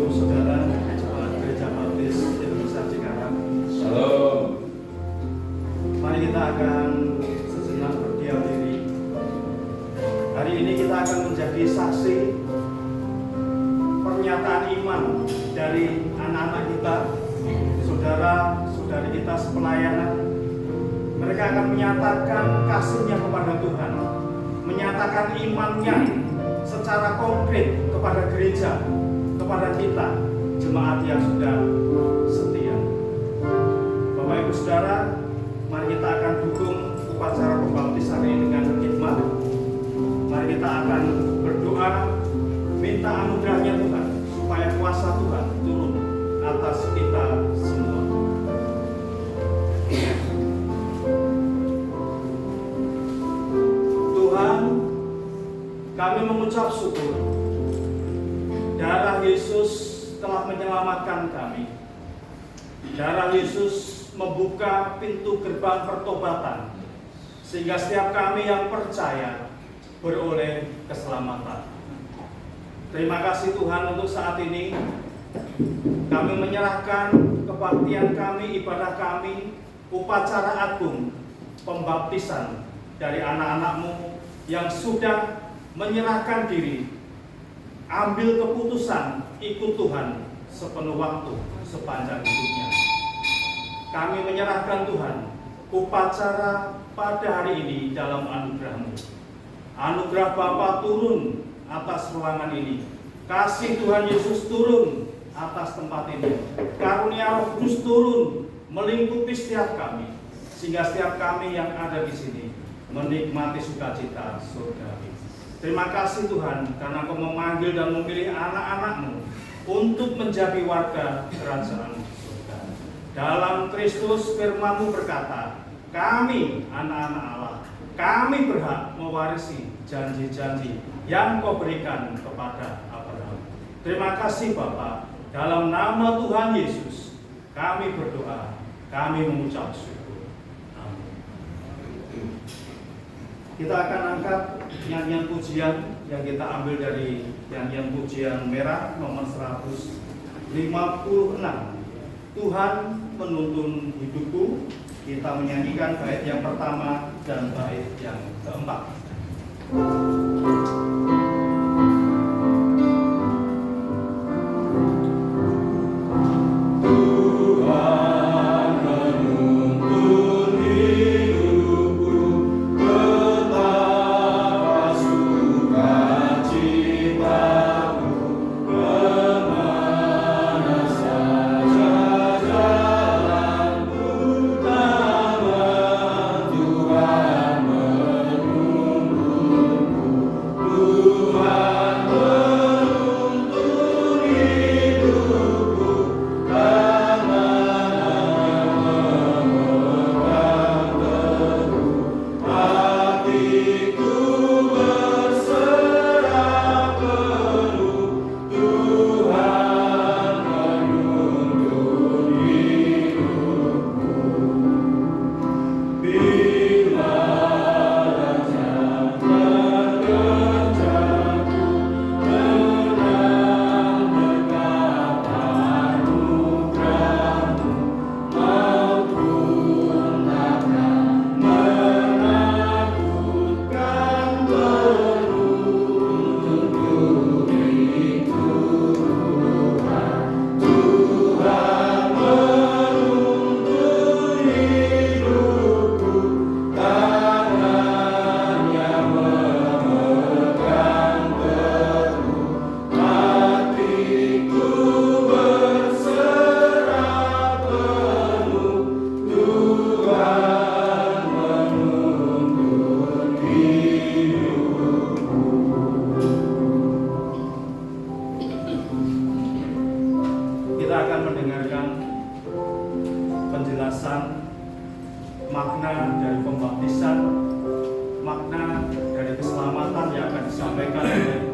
Shalom saudara, jemaat Gereja Baptis Indonesia Cikarang. Shalom. Mari kita akan sejenak berdiam diri. Hari ini kita akan menjadi saksi pernyataan iman dari anak-anak kita, saudara-saudari kita sepelayanan. Mereka akan menyatakan kasihnya kepada Tuhan, menyatakan imannya secara konkret kepada gereja, kepada kita, jemaat yang sudah setia. Bapak Ibu Saudara, mari kita akan dukung upacara pembaptisan ini dengan hikmat. Mari kita akan berdoa, minta anugerahnya Tuhan, supaya kuasa Tuhan turun atas kita semua. Tuhan, kami mengucap syukur. Darah Yesus telah menyelamatkan kami. Darah Yesus membuka pintu gerbang pertobatan, sehingga setiap kami yang percaya beroleh keselamatan. Terima kasih Tuhan untuk saat ini. Kami menyerahkan kebaktian kami, ibadah kami, upacara agung pembaptisan dari anak-anak-Mu yang sudah menyerahkan diri, ambil keputusan ikut Tuhan sepenuh waktu sepanjang hidupnya. Kami menyerahkan Tuhan upacara pada hari ini dalam anugerah-Mu. Anugerah Bapa turun atas ruangan ini. Kasih Tuhan Yesus turun atas tempat ini. Karunia Roh Kudus turun melingkupi setiap kami, sehingga setiap kami yang ada di sini menikmati sukacita surgawi. Terima kasih Tuhan, karena Kau memanggil dan memilih anak-anak-Mu untuk menjadi warga kerajaan surga. Dalam Kristus firman-Mu berkata, kami anak-anak Allah, kami berhak mewarisi janji-janji yang Kau berikan kepada Abraham. Terima kasih Bapa, dalam nama Tuhan Yesus kami berdoa, kami mengucap syukur. Amin. Kita akan angkat nyanyian pujian yang kita ambil dari nyanyian pujian merah nomor 156. Tuhan menuntun hidupku. Kita menyanyikan bait yang pertama dan bait yang keempat. Makna dari pembaptisan, makna dari keselamatan yang akan disampaikan oleh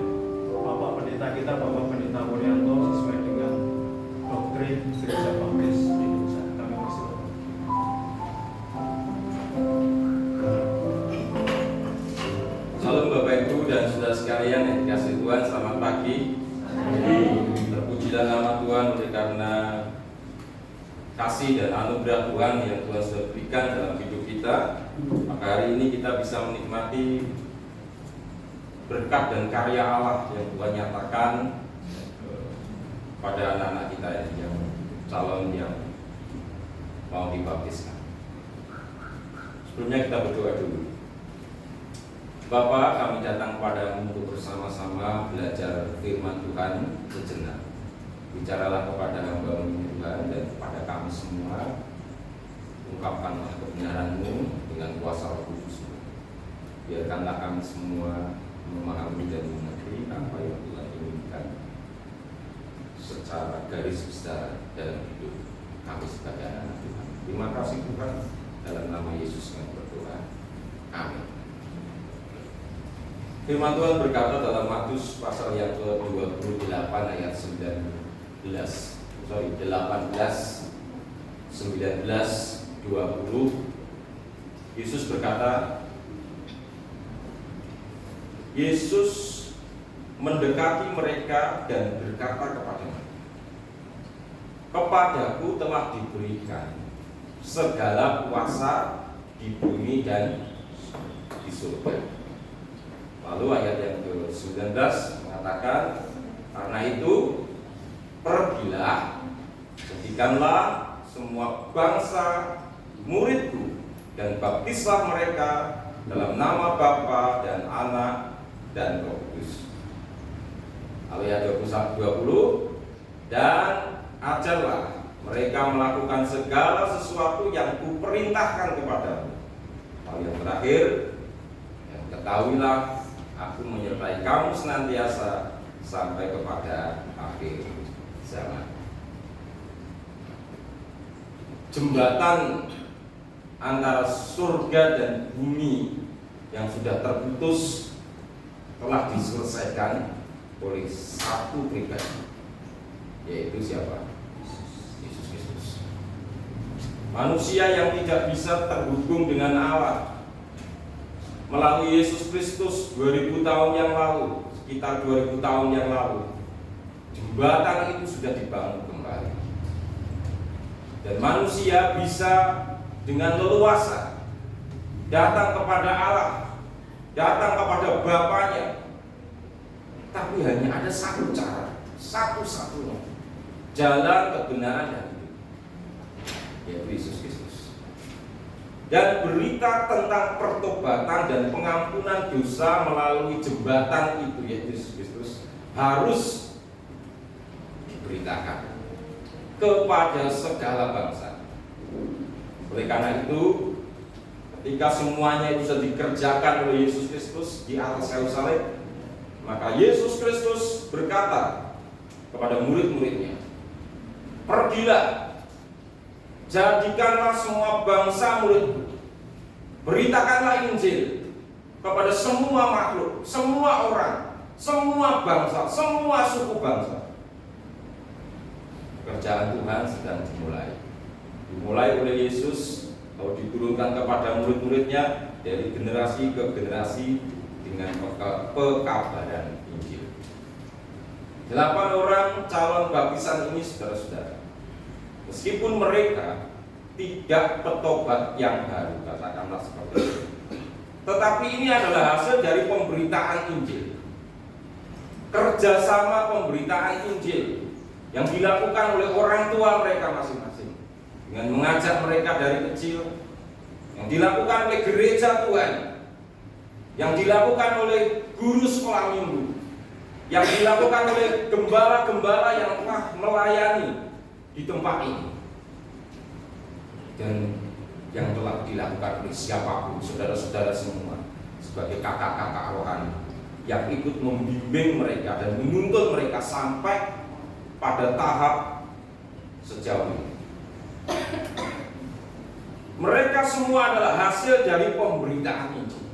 Bapak Pendeta kita, Bapak Pendeta Wuryanto, sesuai dengan doktrin Gereja Baptis Indonesia. Kami persilakan. Salam Bapak Ibu dan saudara sekalian yang dikasihi Tuhan, selamat pagi. Terpujilah nama Tuhan oleh karena kasih dan anugerah Tuhan yang Tuhan sudah berikan dalam hidup kita. Maka hari ini kita bisa menikmati berkat dan karya Allah yang Tuhan nyatakan pada anak-anak kita yang calon yang mau dibaptiskan. Sebelumnya kita berdoa dulu. Bapa, kami datang kepadamu untuk bersama-sama belajar firman Tuhan sejenak. Bicaralah kepada hamba-Mu Tuhan dan kepada kami semua. Ungkapkanlah kebenaran-Mu dengan kuasa Roh Kudus. Biarkanlah kami semua memahami dan mengerti apa yang Tuhan inginkan secara garis besar dalam hidup kami sebagai anak Tuhan. Terima kasih Tuhan, dalam nama Yesus kami berdoa. Amin. Firman Tuhan berkata dalam Matius pasal yang ke-28 ayat 18, 19, 20. Yesus berkata, Yesus mendekati mereka dan berkata kepada mereka, kepadaku telah diberikan segala kuasa di bumi dan di surga. Lalu ayat yang ke-19 mengatakan, karena itu pergilah, jadikanlah semua bangsa muridku dan baptislah mereka dalam nama Bapa dan Anak dan Roh Kudus. Lalu ayat 20, dan ajarlah mereka melakukan segala sesuatu yang kuperintahkan kepadamu. Lalu yang terakhir, yang ketahuilah aku menyertai kamu senantiasa sampai kepada akhir zaman. Jembatan antara surga dan bumi yang sudah terputus telah diselesaikan oleh satu pribadi, yaitu siapa? Yesus Kristus. Manusia yang tidak bisa terhubung dengan Allah melalui Yesus Kristus 2000 tahun yang lalu, sekitar 2000 tahun yang lalu, jembatan itu sudah dibangun kembali. Dan manusia bisa dengan leluasa datang kepada Allah, datang kepada Bapanya. Tapi hanya ada satu cara, satu-satunya jalan kebenaran dan hidup, yaitu Yesus Kristus. Dan berita tentang pertobatan dan pengampunan dosa melalui jembatan itu, yaitu Yesus Kristus, harus diberitakan kepada segala bangsa. Oleh karena itu, ketika semuanya itu sudah dikerjakan oleh Yesus Kristus di atas kayu salib, maka Yesus Kristus berkata kepada murid-muridnya, pergilah, jadikanlah semua bangsa muridku, beritakanlah Injil kepada semua makhluk, semua orang, semua bangsa, semua suku bangsa. Pekerjaan Tuhan sedang dimulai oleh Yesus, lalu diturunkan kepada murid-muridnya dari generasi ke generasi dengan pekabaran Injil. 8 orang calon baptisan ini, saudara-saudara, meskipun mereka tidak petobat yang baru, katakanlah seperti itu, tetapi ini adalah hasil dari pemberitaan Injil, kerjasama pemberitaan Injil yang dilakukan oleh orang tua mereka masing-masing, dengan mengajak mereka dari kecil, yang dilakukan oleh gereja Tuhan, yang dilakukan oleh guru sekolah minggu, yang dilakukan oleh gembala-gembala yang telah melayani di tempat ini, dan yang telah dilakukan oleh siapapun, saudara-saudara semua, sebagai kakak-kakak rohani yang ikut membimbing mereka dan menuntun mereka sampai pada tahap sejauh ini. Mereka semua adalah hasil dari pemberitaan Injil.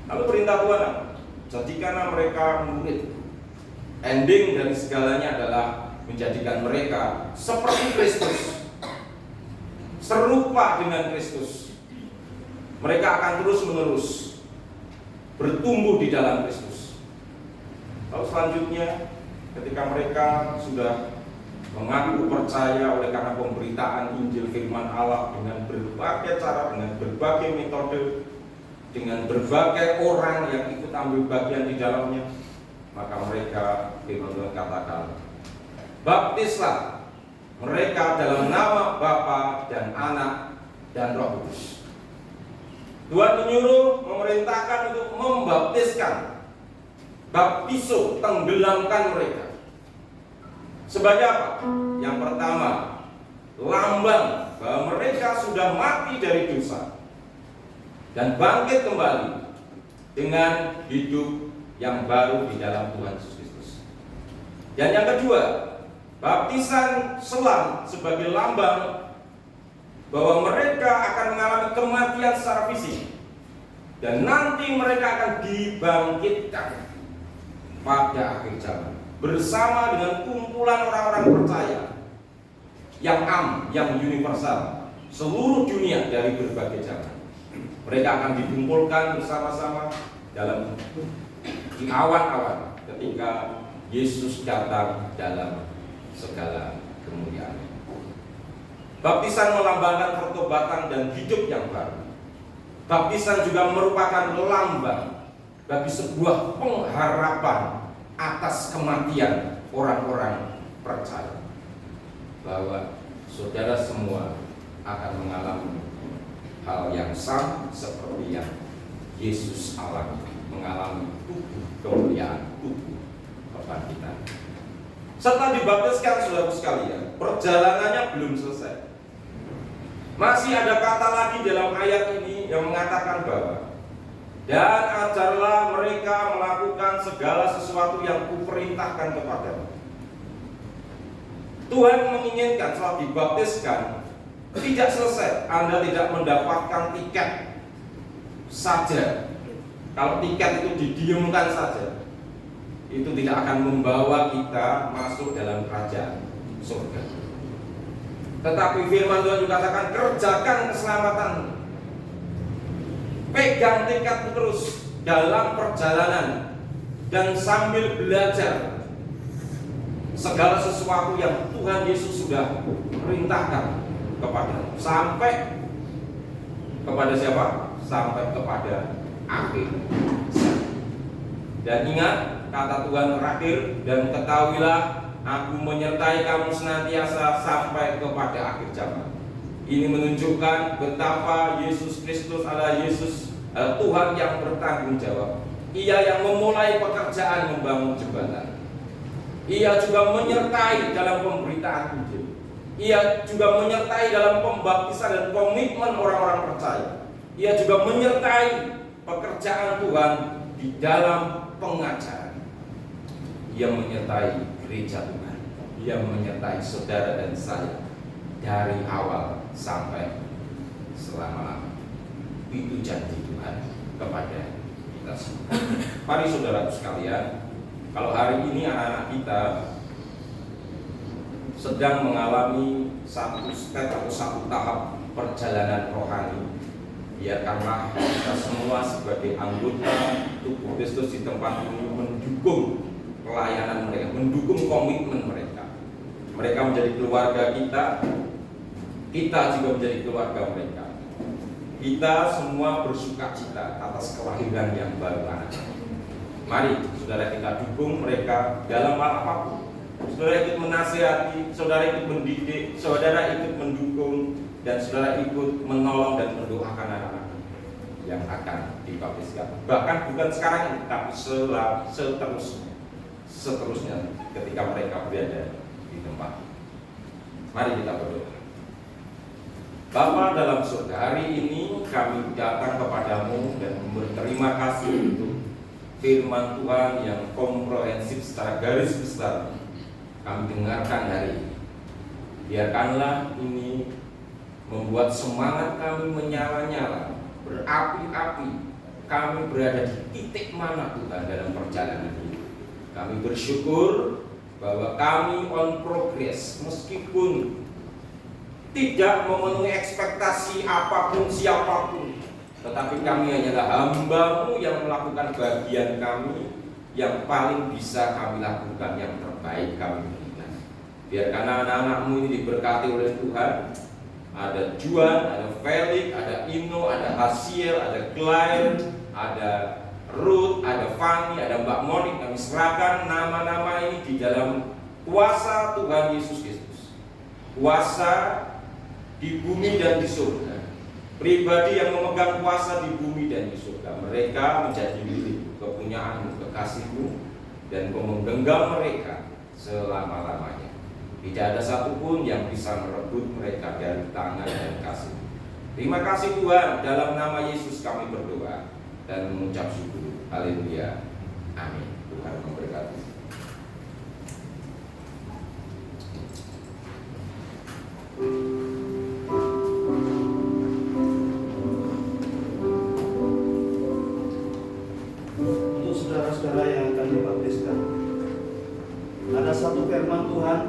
Lalu perintah Tuhan apa? Jadikanlah mereka murid. Ending dari segalanya adalah menjadikan mereka seperti Kristus, serupa dengan Kristus. Mereka akan terus-menerus bertumbuh di dalam Kristus. Lalu selanjutnya, ketika mereka sudah mengaku percaya oleh karena pemberitaan Injil firman Allah dengan berbagai cara, dengan berbagai metode, dengan berbagai orang yang ikut ambil bagian di dalamnya, maka mereka, firman Tuhan katakan, baptislah mereka dalam nama Bapa dan Anak dan Roh Kudus. Tuhan menyuruh, memerintahkan untuk membaptiskan, baptiso, tenggelamkan mereka. Sebagai apa? Yang pertama, lambang bahwa mereka sudah mati dari dosa dan bangkit kembali dengan hidup yang baru di dalam Tuhan Yesus Kristus. Dan yang kedua, baptisan selam sebagai lambang bahwa mereka akan mengalami kematian secara fisik dan nanti mereka akan dibangkitkan pada akhir zaman bersama dengan kumpulan orang-orang percaya yang universal, seluruh dunia dari berbagai zaman. Mereka akan dikumpulkan bersama-sama dalam di awan-awan ketika Yesus datang dalam segala kemuliaan. Baptisan melambangkan pertobatan dan hidup yang baru. Baptisan juga merupakan lambang bagi sebuah pengharapan atas kematian orang-orang percaya bahwa saudara semua akan mengalami hal yang sama seperti yang Yesus alami, mengalami tubuh kemuliaan, tubuh kebangkitan. Setelah dibaptiskan, saudara sekalian, perjalanannya belum selesai. Masih ada kata lagi dalam ayat ini yang mengatakan bahwa dan ajarlah mereka melakukan segala sesuatu yang kuperintahkan kepadamu. Tuhan menginginkan setelah dibaptiskan tidak selesai, Anda tidak mendapatkan tiket saja. Kalau tiket itu didiamkan saja, itu tidak akan membawa kita masuk dalam kerajaan surga. Tetapi firman Tuhan juga katakan, kerjakan keselamatan. Pegang tekad terus dalam perjalanan dan sambil belajar segala sesuatu yang Tuhan Yesus sudah perintahkan kepada sampai kepada siapa? Sampai kepada akhir. Dan ingat kata Tuhan terakhir, dan ketahuilah aku menyertai kamu senantiasa sampai kepada akhir zaman. Ini menunjukkan betapa Yesus Kristus adalah Tuhan yang bertanggung jawab. Ia yang memulai pekerjaan membangun jembatan. Ia juga menyertai dalam pemberitaan Injil. Ia juga menyertai dalam pembaptisan dan komitmen orang-orang percaya. Ia juga menyertai pekerjaan Tuhan di dalam pengajaran. Ia menyertai gereja Tuhan. Ia menyertai saudara dan saya dari awal sampai selama-lamanya. Itu janji Tuhan kepada kita semua. Mari saudara sekalian, kalau hari ini anak-anak kita sedang mengalami satu step atau satu tahap perjalanan rohani, biarkanlah kita semua sebagai anggota tubuh Kristus di tempat ini mendukung pelayanan mereka, mendukung komitmen mereka. Mereka menjadi keluarga kita, kita juga menjadi keluarga mereka. Kita semua bersuka cita atas kelahiran yang baru anak. Mari saudara kita dukung mereka dalam hal apapun. Saudara ikut menasihati, saudara ikut mendidik, saudara ikut mendukung, dan saudara ikut menolong dan mendoakan anak-anak yang akan dibaptiskan. Bahkan bukan sekarang ini, tapi seterusnya ketika mereka berada di tempat. Mari kita berdoa. Bapa dalam surga, hari ini kami datang kepadamu dan berterima kasih untuk firman Tuhan yang komprehensif secara garis besar kami dengarkan hari ini. Biarkanlah ini membuat semangat kami menyala-nyala, berapi-api. Kami berada di titik mana Tuhan dalam perjalanan ini. Kami bersyukur bahwa kami on progress, meskipun tidak memenuhi ekspektasi apapun siapapun, tetapi kami hanyalah hamba-Mu yang melakukan bagian kami yang paling bisa kami lakukan, yang terbaik kami berikan. Biarkan anak-anakmu ini diberkati oleh Tuhan. Ada Juan, ada Felix, ada Ino, ada Hasiel, ada Claire, ada Ruth, ada Fanny, ada Mbak Monik. Kami serahkan nama-nama ini di dalam kuasa Tuhan Yesus Kristus. Kuasa di bumi dan di surga. Pribadi yang memegang kuasa di bumi dan di surga. Mereka menjadi milik kepunyaanmu, kekasihmu, dan kau menggenggam mereka selama-lamanya. Tidak ada satupun yang bisa merebut mereka dari tangan dan kasih. Terima kasih Tuhan, dalam nama Yesus kami berdoa dan mengucap syukur. Haleluya. Amin. Tuhan memberkati. Untuk saudara-saudara yang akan dibaptiskan, ada satu firman Tuhan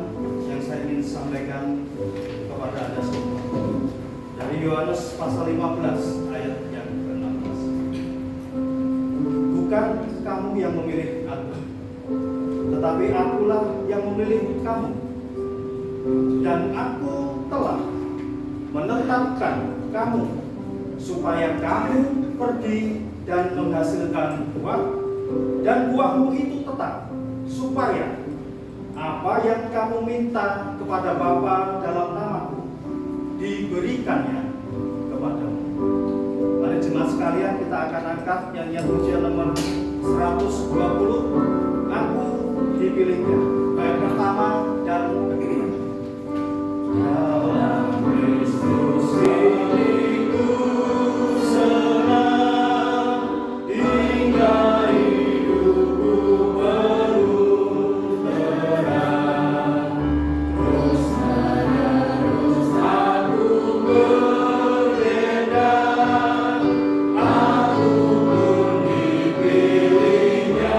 yang saya ingin sampaikan kepada Anda semua. Dari Yohanes pasal 15 ayat yang ke-16. Bukan kamu yang memilih aku, tetapi akulah yang memilih kamu. Dan aku telah menetapkan kamu supaya kamu pergi dan menghasilkan buah, dan buahmu itu tetap, supaya apa yang kamu minta kepada Bapa dalam namaku diberikannya kepadamu. Mari jemaat sekalian, kita akan angkat nyanyian pujian nomor 120, Aku Dipilihnya, bait pertama dan kedua. Dalam Kristus hidupku senang, hingga hidupku penuh terang. Terus menerus aku berbeda, aku pun dipilihnya.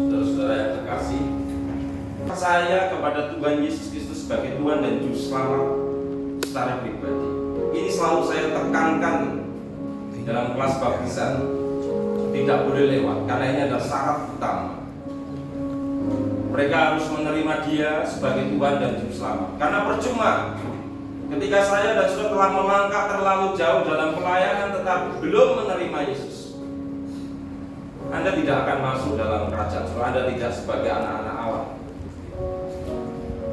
Saudara-saudara yang terkasih, percaya kepada Tuhan Yesus Kristus sebagai Tuhan dan Juru Selamat secara pribadi. Ini selalu saya tekankan di dalam kelas baptisan, tidak boleh lewat, karena ini adalah syarat utama. Mereka harus menerima Dia sebagai Tuhan dan Juru Selamat. Karena percuma Ketika saya dan saudara telah melangkah terlalu jauh dalam pelayanan tetapi belum menerima Yesus, Anda tidak akan masuk dalam kerajaan surga. Anda tidak sebagai anak-anak Allah.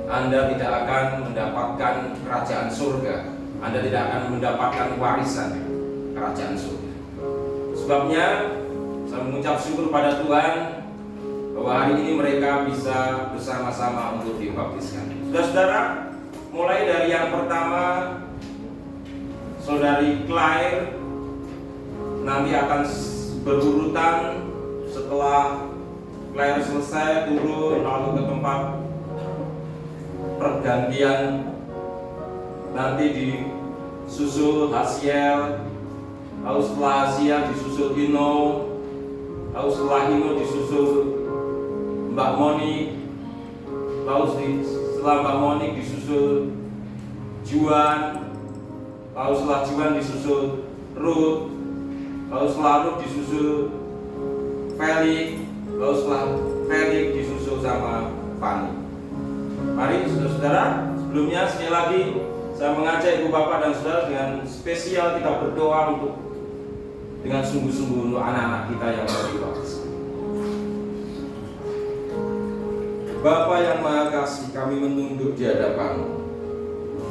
Anda tidak akan mendapatkan kerajaan surga. Anda tidak akan mendapatkan warisan kerajaan surga. Sebabnya saya mengucap syukur pada Tuhan bahwa hari ini mereka bisa bersama-sama untuk dibaptiskan. Saudara-saudara, mulai dari yang pertama, Saudari Claire nanti akan berurutan. Setelah Claire selesai turun lalu ke tempat pergantian, nanti disusul Hasiel, lalu setelah Hasiel disusul Hino, lalu setelah Hino disusul Mbak Moni, lalu setelah Mbak Moni disusul Juan, lalu setelah Juan disusul Ruth, lalu setelah Ruth disusul Felix, lalu setelah Felix disusul sama Fanny. Mari saudara-saudara, sebelumnya sekali lagi saya mengajak ibu bapak dan saudara dengan spesial kita berdoa dengan sungguh-sungguh untuk anak-anak kita yang baru dibaptis. Bapa yang Maha Kasih, kami menunduk di hadapan-Mu,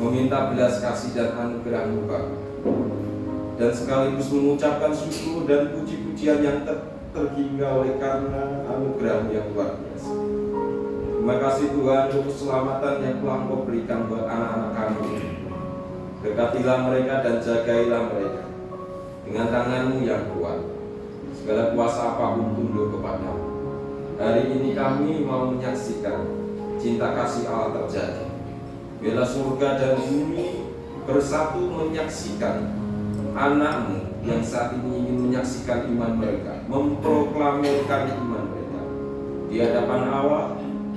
meminta belas kasih dan anugerah-Mu Bapa, dan sekaligus mengucapkan syukur dan puji-pujian yang terhingga oleh karena anugerah yang luar biasa. Terima kasih Tuhan untuk keselamatan yang telah Engkau berikan buat anak-anak kami. Dekatilah mereka dan jagailah mereka dengan tangan-Mu yang kuat. Segala kuasa apapun tunduk kepadamu. Hari ini kami mau menyaksikan cinta kasih Allah terjadi. Biarlah surga dan bumi bersatu menyaksikan anak-Mu yang saat ini ingin menyaksikan iman mereka, memproklamirkan iman mereka di hadapan Allah,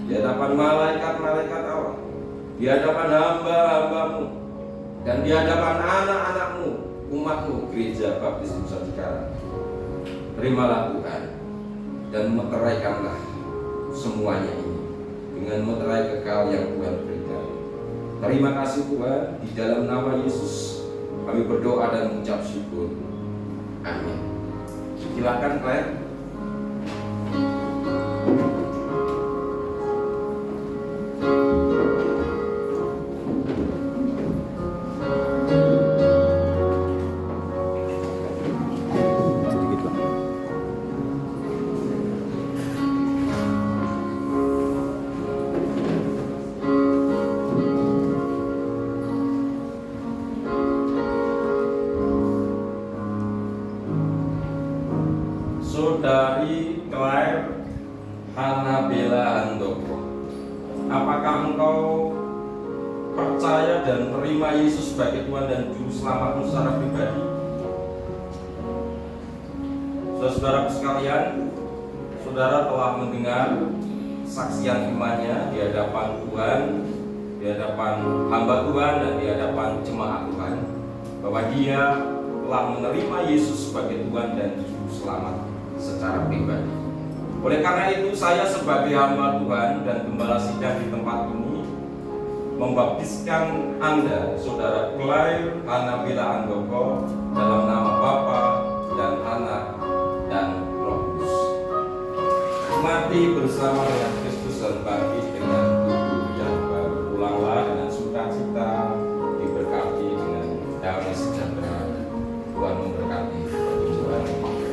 di hadapan malaikat-malaikat Allah, di hadapan hamba-hamba-Mu, dan di hadapan anak-anak-Mu, umat-Mu, Gereja Baptis Nusa Tikara. Terimalah Tuhan dan meteraikanlah semuanya ini dengan meterai kekal yang Tuhan berikan. Terima kasih Tuhan, di dalam nama Yesus kami berdoa dan mengucap syukur. Amin. Silakan Claire. Saudari Claire Hanabela Handoko, apakah engkau percaya dan terima Yesus sebagai Tuhan dan Juru Selamatmu secara pribadi? Saudara-saudara sekalian, saudara telah mendengar saksian imannya di hadapan Tuhan, di hadapan hamba Tuhan, dan di hadapan jemaat Tuhan, bahwa dia telah menerima Yesus sebagai Tuhan dan Juru Selamat secara pribadi. Oleh karena itu, saya sebagai hamba Tuhan dan gembala sidang di tempat ini membaptiskan Anda, saudara Claire Hanabela Handoko, dalam nama Bapa dan Anak dan Roh Kudus. Mati bersama dengan Kristus dan bangkit dengan tubuh yang baru. Pulanglah dengan sukacita, diberkati dengan damai sejahtera. Tuhan memberkati perjuangan.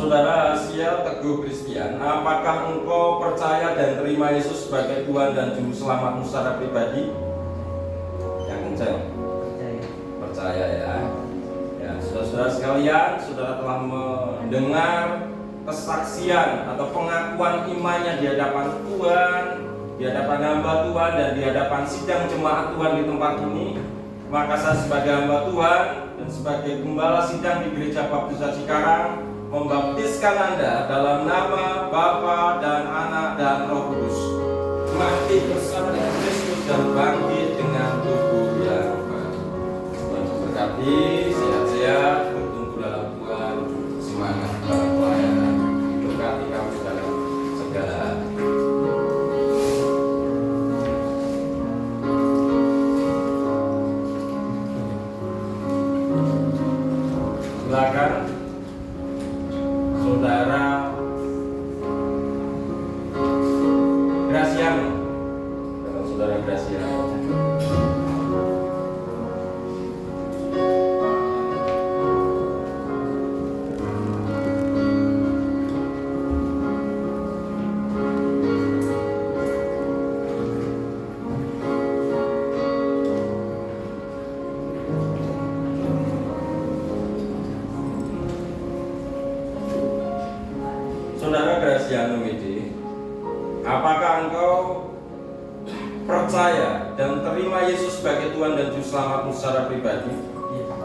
Saudara Asia Teguh Kristian, apakah engkau percaya dan terima Yesus sebagai Tuhan dan Juru Selamatmu secara pribadi? Yang kencang. Percaya ya. Ya, saudara-saudara sekalian, saudara telah mendengar kesaksian atau pengakuan imannya di hadapan Tuhan, di hadapan hamba Tuhan, dan di hadapan sidang jemaat Tuhan di tempat ini, maka saya sebagai hamba Tuhan dan sebagai gembala sidang di Gereja Baptis Cikarang membaptiskan Anda dalam nama Bapa dan Anak dan Roh Kudus, mati bersama dengan Kristus dan bangkit dengan tubuh yang baru. Tuhan memberkati, sehat-sehat, bertumbuh dalam Tuhan, semangat dalam pelayanan. Berkati kamu dalam segala hal. Silakan Saudara Graciano. Saudara Graciano. Saudara Graciano Midi, apakah engkau percaya dan terima Yesus sebagai Tuhan dan Juru Selamatmu secara pribadi? Iya, Pak.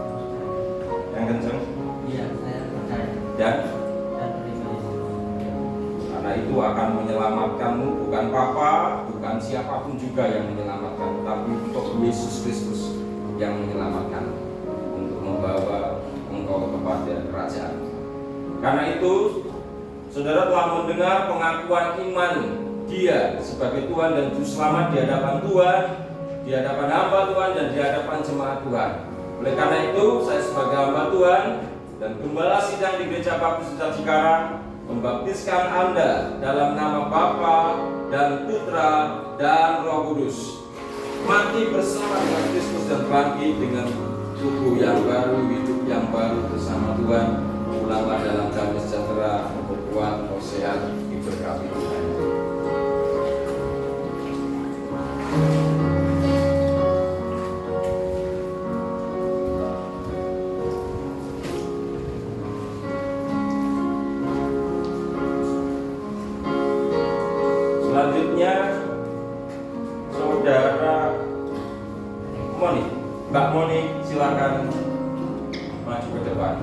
Yang kencang? Iya, saya percaya Dan dan terima Yesus. karena itu akan menyelamatkanmu, bukan papa, bukan siapapun juga yang menyelamatkan, tapi untuk Yesus Kristus yang menyelamatkan, untuk membawa engkau kepada kerajaan. Karena itu Saudara telah mendengar pengakuan iman Dia sebagai Tuhan dan Juru Selamat di hadapan Tuhan, di hadapan hamba Tuhan, dan di hadapan jemaat Tuhan. Oleh karena itu, saya sebagai hamba Tuhan dan gembala sidang di Gereja Baptis Cikarang membaptiskan Anda dalam nama Bapa dan Putra dan Roh Kudus, mati bersama dengan Kristus dan bangkit dengan tubuh yang baru, hidup yang baru bersama Tuhan. Pulanglah dalam damai sejahtera, memperkuat, roh sehat, diberkati Tuhan. Selanjutnya Saudara Moni, Mbak Moni, silakan maju ke depan.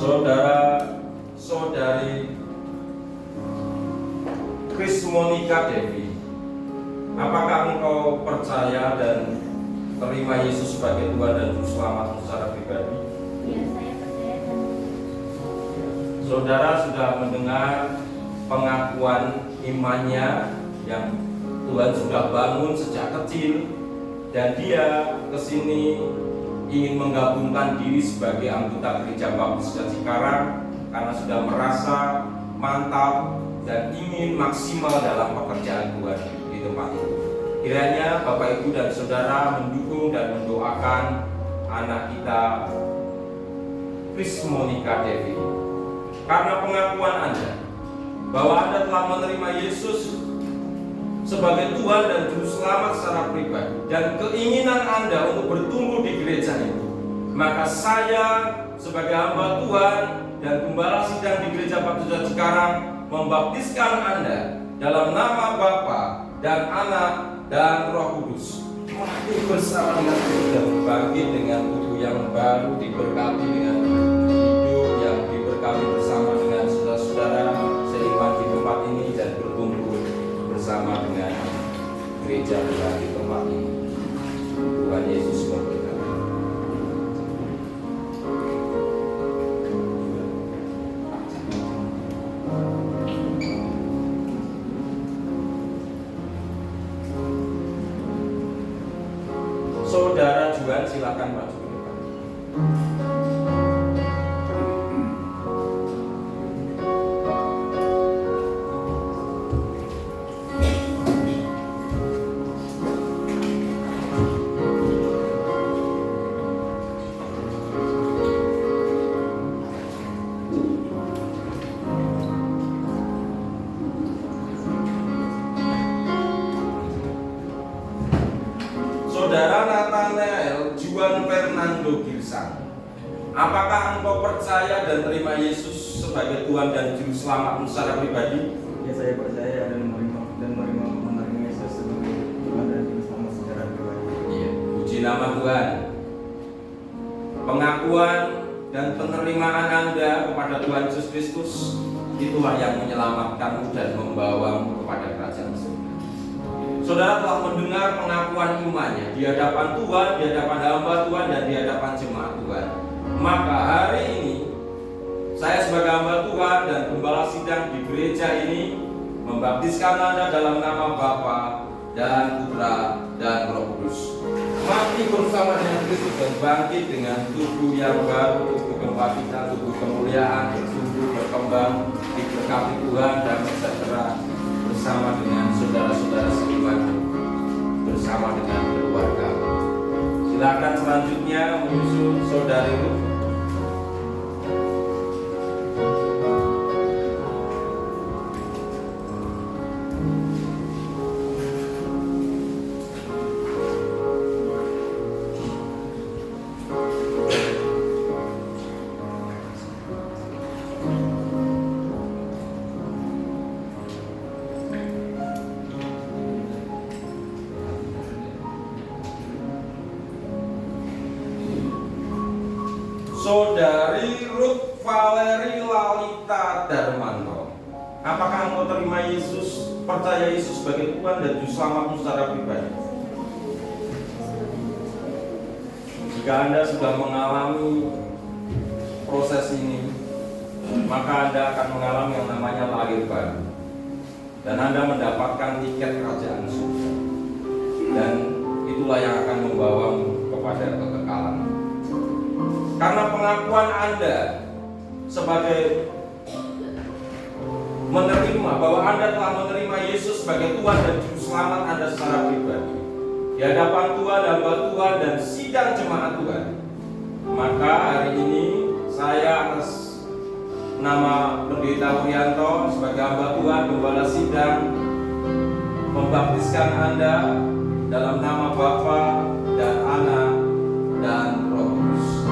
Saudara-saudari Chris Monica Devi, apakah engkau percaya dan terima Yesus sebagai Tuhan dan Juru Selamat secara pribadi? Ya, saya percaya dan Saudara sudah mendengar pengakuan imannya yang Tuhan sudah bangun sejak kecil, dan dia kesini ingin menggabungkan diri sebagai anggota Gereja Baptis Cikarang karena sudah merasa mantap dan ingin maksimal dalam pekerjaan Tuhan di tempat itu. Kiranya Bapak Ibu dan Saudara mendukung dan mendoakan anak kita Chris Monica Devi, karena pengakuan Anda bahwa Anda telah menerima Yesus sebagai Tuhan dan Juru Selamat secara pribadi, dan keinginan Anda untuk bertumbuh di gereja itu, maka saya sebagai hamba Tuhan dan gembala sidang di Gereja Baptis Cikarang membaptiskan Anda dalam nama Bapa dan Anak dan Roh Kudus, mati bersama dengan Kristus dan bangkit dengan tubuh yang baru, diberkati dengan hidup yang diberkati bersama dengan saudara-saudara seiman di tempat ini, dan bertumbuh bersama dengan gereja Tuhan di tempat ini. Tuhan Yesus memberkati. Saudara Juan, silakan maju ke depan. Saudara Nathanael Juan Fernando Girsang, apakah engkau percaya dan terima Yesus sebagai Tuhan dan Juru Selamatmu secara pribadi? Ya, saya percaya dan menerima Yesus sebagai Tuhan dan Juru Selamat secara pribadi. Iya, puji nama Tuhan. Pengakuan dan penerimaan Anda kepada Tuhan Yesus Kristus, itulah yang menyelamatkanmu dan membawamu kepada kerajaan surga. Saudara telah mendengar pengakuan imannya di hadapan Tuhan, di hadapan hamba Tuhan, dan di hadapan jemaat Tuhan. Maka hari ini saya sebagai hamba Tuhan dan gembala sidang di gereja ini membaptiskan Anda dalam nama Bapa dan Putra dan Roh Kudus. Mati bersama dengan Kristus dan bangkit dengan tubuh yang baru, tubuh kebangkitan, tubuh kemuliaan, bertumbuh, berkembang, diberkati Tuhan dan sejahtera bersama dengan saudara-saudara seiman, bersama dengan keluarga. Silakan selanjutnya menyusul saudari Ruth. Saudari Ruth Valeri Lalita Darmanto, apakah engkau terima Yesus, percaya Yesus sebagai Tuhan dan Juru Selamatmu secara pribadi? Jika Anda sudah mengalami proses ini, maka Anda akan mengalami yang namanya lahir baru, dan Anda mendapatkan tiket kerajaan surga, dan itulah yang akan membawamu kepada kekekalan. Karena pengakuan Anda sebagai menerima bahwa Anda telah menerima Yesus sebagai Tuhan dan Juru Selamat Anda secara pribadi di hadapan Tuhan, hamba Tuhan, dan sidang jemaat Tuhan, maka hari ini saya atas nama Pendeta Wuryanto sebagai hamba Tuhan, gembala sidang, membaptiskan Anda dalam nama Bapa dan Anak dan Roh Kudus.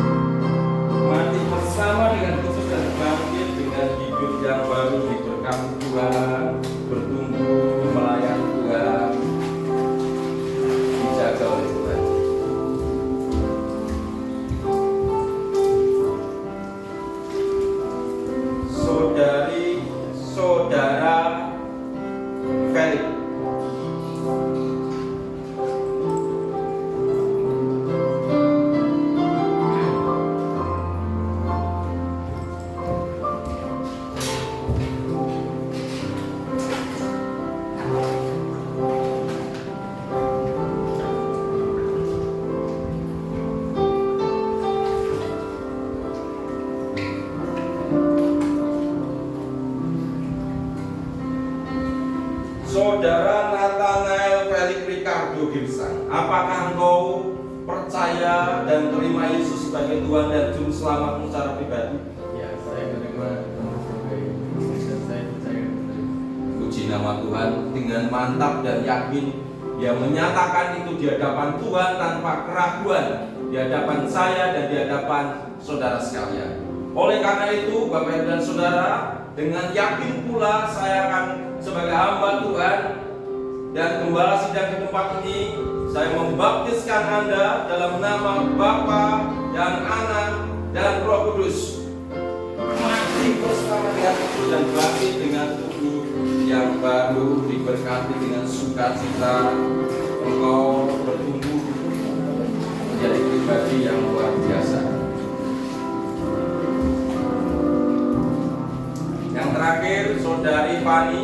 Mati bersama dengan Kristus dan bangkit dengan hidup yang baru, diberkati Tuhan, bertumbuh melayani Tuhan, dijaga oleh Tuhan. Saudara Felix. Saudara Nathanael Felix Ricardo Girsang, apakah engkau percaya dan terima Yesus sebagai Tuhan dan Juru Selamatmu secara pribadi? Ya, saya menerima sebagai Tuhan dan saya percaya menerima. Puji nama Tuhan, dengan mantap dan yakin dia menyatakan itu di hadapan Tuhan tanpa keraguan, di hadapan saya dan di hadapan saudara sekalian. Oleh karena itu, Bapak Ibu dan Saudara, dengan yakin pula saya akan sebagai hamba Tuhan dan gembala sidang di tempat ini, saya membaptiskan Anda dalam nama Bapa dan Anak dan Roh Kudus. Mati bersama dengan Kristus dan bangkit dengan tubuh yang baru, diberkati dengan sukacita. Engkau bertumbuh menjadi pribadi yang luar biasa. Yang terakhir, saudari Fani.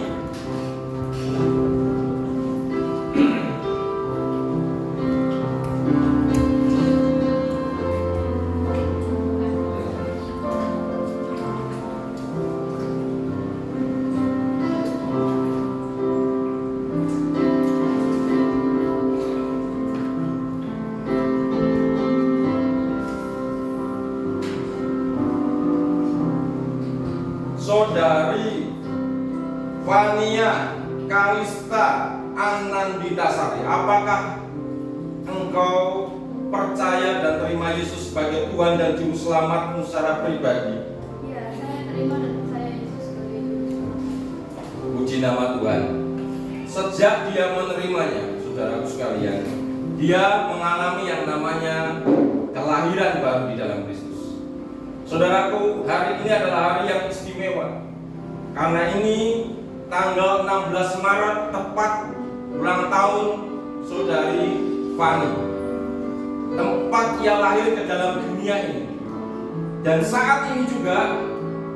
Saudari Fania Kalista Ananditasari, apakah engkau percaya dan terima Yesus sebagai Tuhan dan Juru Selamatmu secara pribadi? Ya, saya terima dan percaya Yesus sebagai Juru Selamat. Puji nama Tuhan. Sejak dia menerimanya, saudaraku sekalian, dia mengalami yang namanya kelahiran baru di dalam Kristus. Saudaraku, hari ini adalah hari yang istimewa. Karena ini tanggal 16 Maret tepat ulang tahun saudari Fani. Tempat ia lahir ke dalam dunia ini. Dan saat ini juga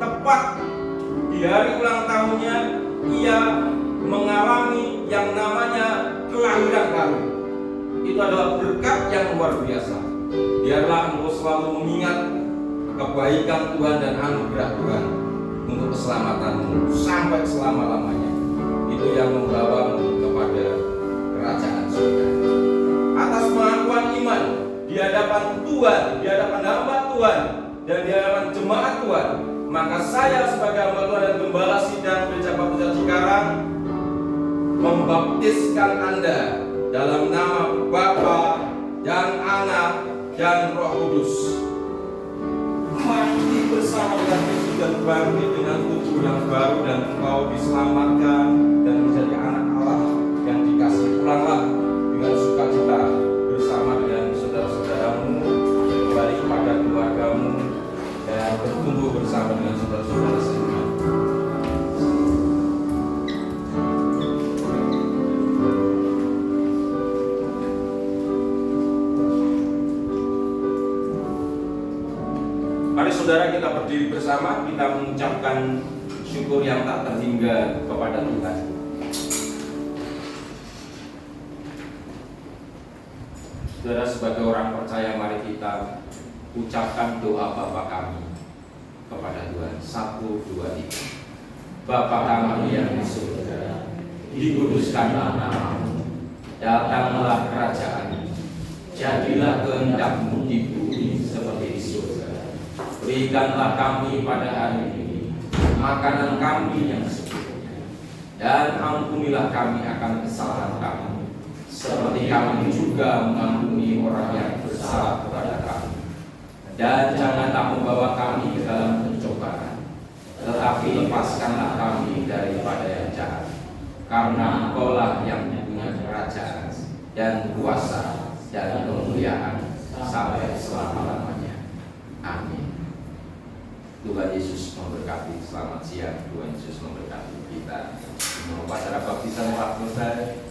tepat di hari ulang tahunnya ia mengalami yang namanya kelahiran baru. Itu adalah berkat yang luar biasa. Biarlah engkau selalu mengingat kebaikan Tuhan dan anugerah Tuhan untuk keselamatanmu sampai selama-lamanya. Itu yang membawamu kepada kerajaan surga. Atas pengakuan iman di hadapan Tuhan, di hadapan hamba Tuhan, dan di hadapan jemaat Tuhan, maka saya sebagai hamba Tuhan dan Gembala Sidang Gereja Baptis Cikarang membaptiskan Anda dalam nama Bapa dan Anak dan Roh Kudus. Mati bersama dengan Yesus dan bangkit dengan tubuh yang baru, dan engkau diselamatkan dan menjadi anak Allah yang dikasihi. Pulanglah dengan sukacita bersama dengan saudara-saudaramu, kembali kepada keluargamu, dan bertumbuh bersama dengan saudara-saudara seiman. Mari saudara kita berdiri bersama, kita mengucapkan syukur yang tak terhingga kepada Tuhan. Saudara, sebagai orang percaya, mari kita ucapkan doa Bapa kami kepada Tuhan. 1, 2, 3. Bapa kami yang di surga, dikuduskanlah namamu, datanglah kerajaan-Mu, jadilah kehendak-Mu di bumi seperti di surga. Berikanlah kami pada hari ini makanan kami yang secukupnya, dan ampunilah kami akan kesalahan kami, seperti kami juga mengampuni orang yang bersalah kepada kami. Dan janganlah membawa kami ke dalam pencobaan, tetapi lepaskanlah kami daripada yang jahat. Karena Engkau-lah yang punya kerajaan dan kuasa dan kemuliaan sampai selama-lamanya. Amin. Tuhan Yesus memberkati. Selamat siang. Tuhan Yesus memberkati kita. Upacara baptisan telah selesai.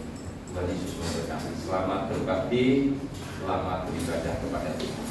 Tuhan Yesus memberkati. Selamat berbakti, selamat beribadah kepada Tuhan.